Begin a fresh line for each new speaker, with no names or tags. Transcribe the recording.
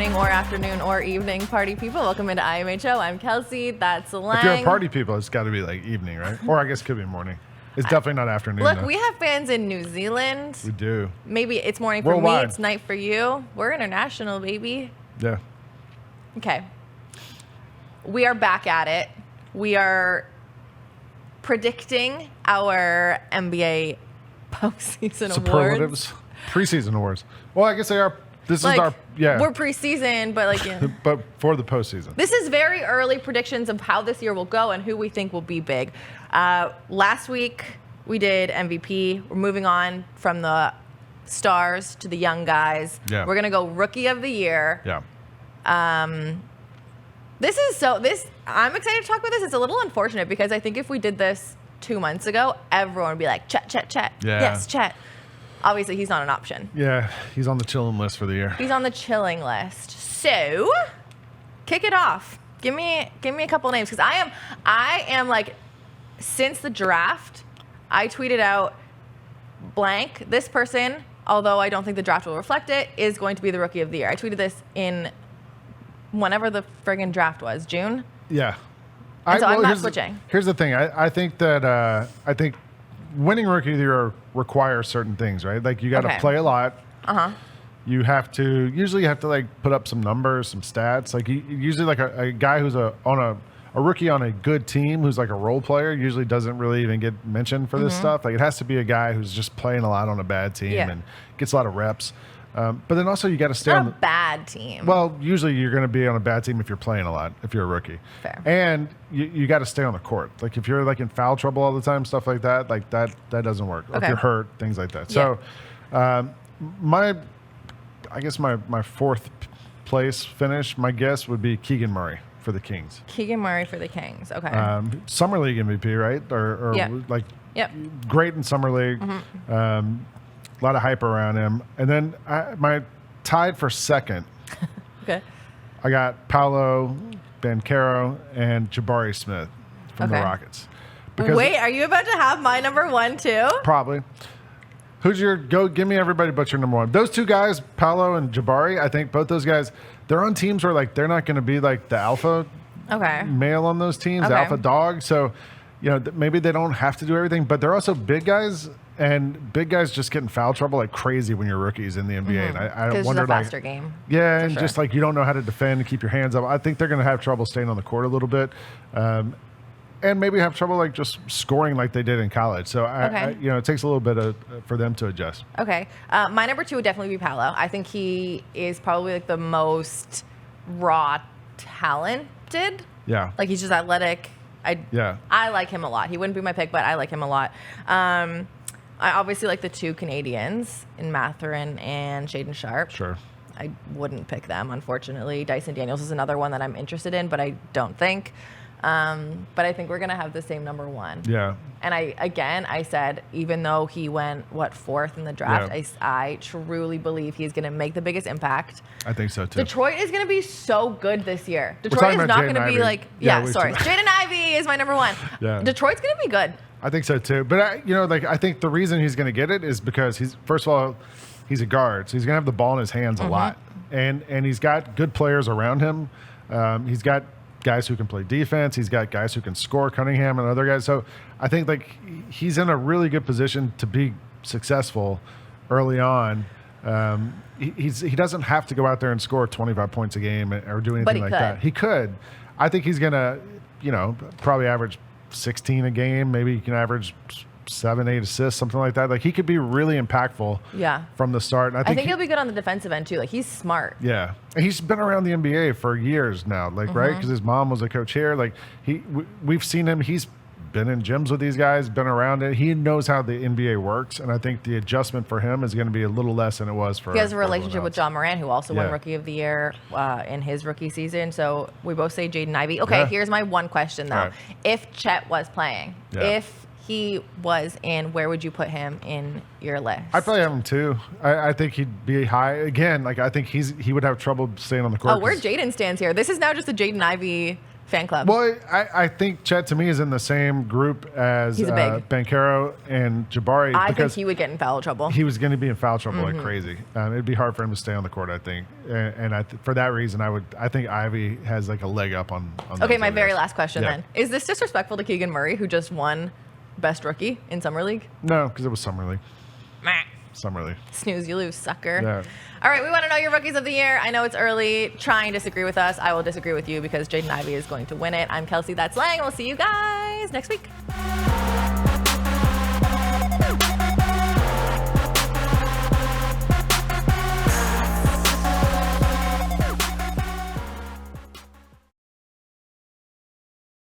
morning or afternoon or evening, party people. Welcome into IMHO. I'm Kelcey. That's Lang.
If you're a party people, it's got to be like evening, right? Or I guess it could be morning. It's definitely not afternoon.
Look,
though.
we have fans in New Zealand.
We do.
Maybe it's morning for
Worldwide.
me. It's night for you. We're international, baby.
Yeah.
Okay. We are back at it. We are predicting our NBA postseason
Superlatives.
awards.
Preseason awards. Well, I guess they are. This
Like,
is our, yeah.
We're preseason, but like, yeah.
But for the postseason.
This is very early predictions of how this year will go and who we think will be big. Last week, we did MVP. We're moving on from the stars to the young guys.
Yeah.
We're going to go Rookie of the Year.
Yeah.
I'm excited to talk about this. It's a little unfortunate because I think if we did this 2 months ago, everyone would be like, Chet.
Yeah.
Yes, Chet. Obviously, he's not an option.
Yeah. He's on the chilling list for the year.
He's on the chilling list. So, kick it off. Give me a couple names because I am like, since the draft, I tweeted out blank. This person, although I don't think the draft will reflect it, is going to be the Rookie of the Year. I tweeted this in whenever the friggin' draft was, June.
Yeah.
And so I'm not switching.
Here's the thing. I think that winning Rookie of the Year requires certain things, right? Like you got to play a lot.
Uh-huh.
You usually have to like put up some numbers, some stats. Like usually like a guy who's a rookie on a good team who's like a role player usually doesn't really even get mentioned for this stuff. Like it has to be a guy who's just playing a lot on a bad team and gets a lot of reps. But then also you got to stay on
a bad team.
Well, usually you're going to be on a bad team if you're playing a lot, if you're a rookie.
Fair.
And you got to stay on the court. Like if you're like in foul trouble all the time, stuff like that, like that doesn't work. Or if you're hurt, things like that.
Yeah.
So I guess my fourth place finish, my guess would be Keegan Murray for the Kings.
Keegan Murray for the Kings. Okay.
Summer League MVP, right? Or like great in Summer League. A lot of hype around him. And then my tied for second.
Okay.
I got Paolo Banchero and Jabari Smith from the Rockets.
Wait, are you about to have my number one too?
Probably. Who's your go? Give me everybody but your number one. Those two guys, Paolo and Jabari, I think both those guys, they're on teams where like they're not going to be like the alpha male on those teams, the alpha dog. So, maybe they don't have to do everything, but they're also big guys. And big guys just get in foul trouble like crazy when you're rookies in the NBA. And I wonder,
it's a faster game.
Yeah, and just like you don't know how to defend and keep your hands up. I think they're going to have trouble staying on the court a little bit, and maybe have trouble like just scoring like they did in college. So it takes a little bit for them to adjust.
Okay, my number two would definitely be Paolo. I think he is probably like the most raw talented.
Yeah,
like he's just athletic. I like him a lot. He wouldn't be my pick, but I like him a lot. I obviously like the two Canadians in Mathurin and Shaedon Sharpe.
Sure.
I wouldn't pick them, unfortunately. Dyson Daniels is another one that I'm interested in, but I don't think. But I think we're going to have the same number one.
Yeah.
And I said, even though he went, fourth in the draft, I truly believe he's going to make the biggest impact.
I think so, too.
Detroit is going to be so good this year. Detroit is not going to be like, Jaden Ivey is my number one.
Yeah.
Detroit's going to be good.
I think so too, but I think the reason he's going to get it is because first of all, he's a guard, so he's going to have the ball in his hands a lot, and he's got good players around him. He's got guys who can play defense. He's got guys who can score, Cunningham and other guys. So I think like he's in a really good position to be successful early on. He doesn't have to go out there and score 25 points a game or do anything like that. He could. I think he's going to, probably average 16 a game. Maybe he can average 7-8 assists, something like that. Like he could be really impactful from the start. And I think
he'll be good on the defensive end too. Like he's smart.
Yeah. And he's been around the NBA for years now, like, right? Because his mom was a coach here. Like we've seen him. He's been in gyms with these guys, been around it. He knows how the NBA works. And I think the adjustment for him is going to be a little less than it was for
He has a relationship with John Moran, who also won Rookie of the Year in his rookie season. So we both say Jaden Ivey. Okay, here's my one question, though. Right. If Chet was playing, if he was in, where would you put him in your list?
I'd probably have him too. I think he'd be high. Again, like I think he would have trouble staying on the court.
Oh, where Jaden stands here. This is now just a Jaden Ivey fan club.
Well, I think Chet to me is in the same group as
He's a big.
Bankero and Jabari.
I think
because
he would get in foul trouble.
he was going to be in foul trouble like crazy. It'd be hard for him to stay on the court, I think. And for that reason, I think Ivy has like a leg up on
Okay,
those
my
other
very
guys.
last question
Yeah.
then. Is this disrespectful to Keegan Murray, who just won Best Rookie in Summer League?
No, because it was Summer League.
Meh.
Summer League.
Snooze, you lose, sucker.
Yeah.
All right, we want to know your rookies of the year. I know it's early. Try and disagree with us. I will disagree with you because Jaden Ivey is going to win it. I'm Kelcey, that's Lang. We'll see you guys next week.